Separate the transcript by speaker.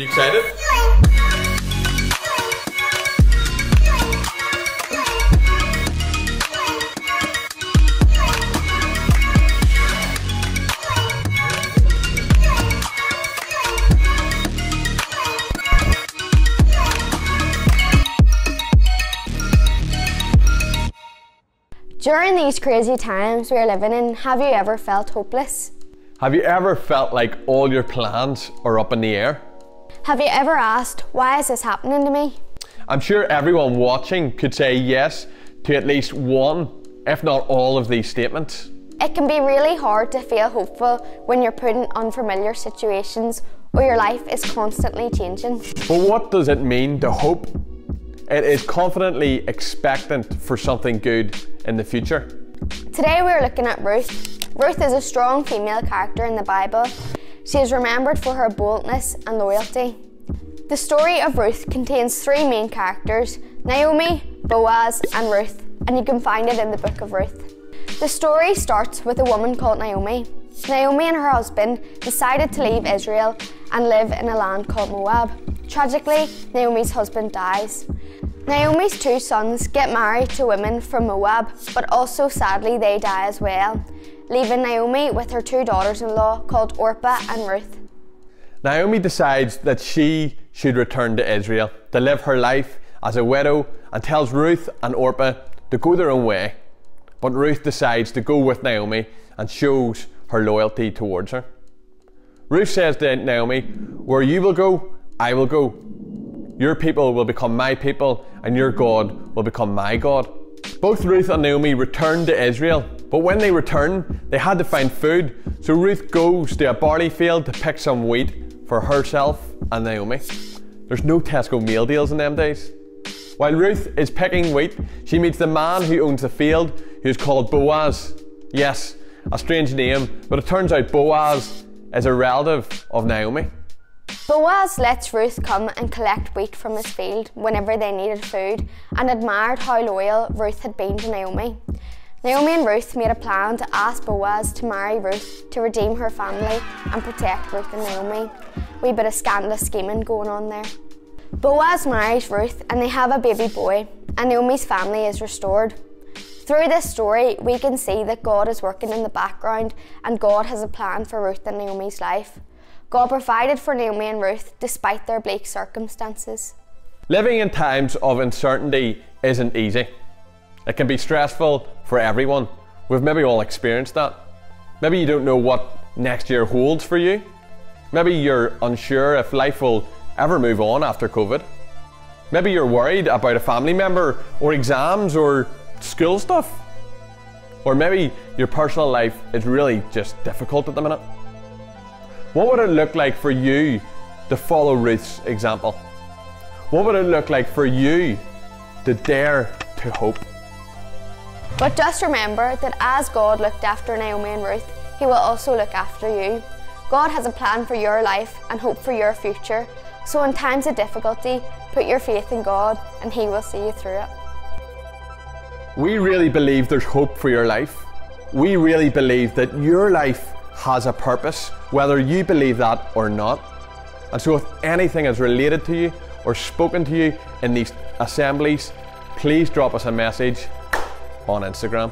Speaker 1: You excited?
Speaker 2: During these crazy times we're living in, have you ever felt hopeless?
Speaker 1: Have you ever felt like all your plans are up in the air?
Speaker 2: Have you ever asked, why is this happening to me?
Speaker 1: I'm sure everyone watching could say yes to at least one, if not all of these statements.
Speaker 2: It can be really hard to feel hopeful when you're put in unfamiliar situations or your life is constantly changing.
Speaker 1: But what does it mean to hope? It is confidently expectant for something good in the future.
Speaker 2: Today we're looking at Ruth. Ruth is a strong female character in the Bible. She is remembered for her boldness and loyalty. The story of Ruth contains three main characters, Naomi, Boaz and Ruth, and you can find it in the book of Ruth. The story starts with a woman called Naomi. Naomi and her husband decided to leave Israel and live in a land called Moab. Tragically, Naomi's husband dies. Naomi's two sons get married to women from Moab, but also sadly they die as well, leaving Naomi with her two daughters-in-law called Orpah and Ruth.
Speaker 1: Naomi decides that she should return to Israel to live her life as a widow and tells Ruth and Orpah to go their own way. But Ruth decides to go with Naomi and shows her loyalty towards her. Ruth says to Naomi, "Where you will go, I will go. Your people will become my people and your God will become my God." Both Ruth and Naomi returned to Israel, but when they returned, they had to find food. So Ruth goes to a barley field to pick some wheat for herself and Naomi. There's no Tesco meal deals in them days. While Ruth is picking wheat, she meets the man who owns the field, who's called Boaz. Yes, a strange name, but it turns out Boaz is a relative of Naomi.
Speaker 2: Boaz lets Ruth come and collect wheat from his field whenever they needed food and admired how loyal Ruth had been to Naomi. Naomi and Ruth made a plan to ask Boaz to marry Ruth to redeem her family and protect Ruth and Naomi. Wee bit of scandalous scheming going on there. Boaz marries Ruth and they have a baby boy, and Naomi's family is restored. Through this story, we can see that God is working in the background and God has a plan for Ruth and Naomi's life. God provided for Naomi and Ruth despite their bleak circumstances.
Speaker 1: Living in times of uncertainty isn't easy. It can be stressful for everyone. We've maybe all experienced that. Maybe you don't know what next year holds for you. Maybe you're unsure if life will ever move on after COVID. Maybe you're worried about a family member or exams or school stuff. Or maybe your personal life is really just difficult at the minute. What would it look like for you to follow Ruth's example? What would it look like for you to dare to hope?
Speaker 2: But just remember that as God looked after Naomi and Ruth, He will also look after you. God has a plan for your life and hope for your future. So in times of difficulty, put your faith in God and He will see you through it.
Speaker 1: We really believe there's hope for your life. We really believe that your life has a purpose, whether you believe that or not. And so if anything is related to you or spoken to you in these assemblies, please drop us a message on Instagram.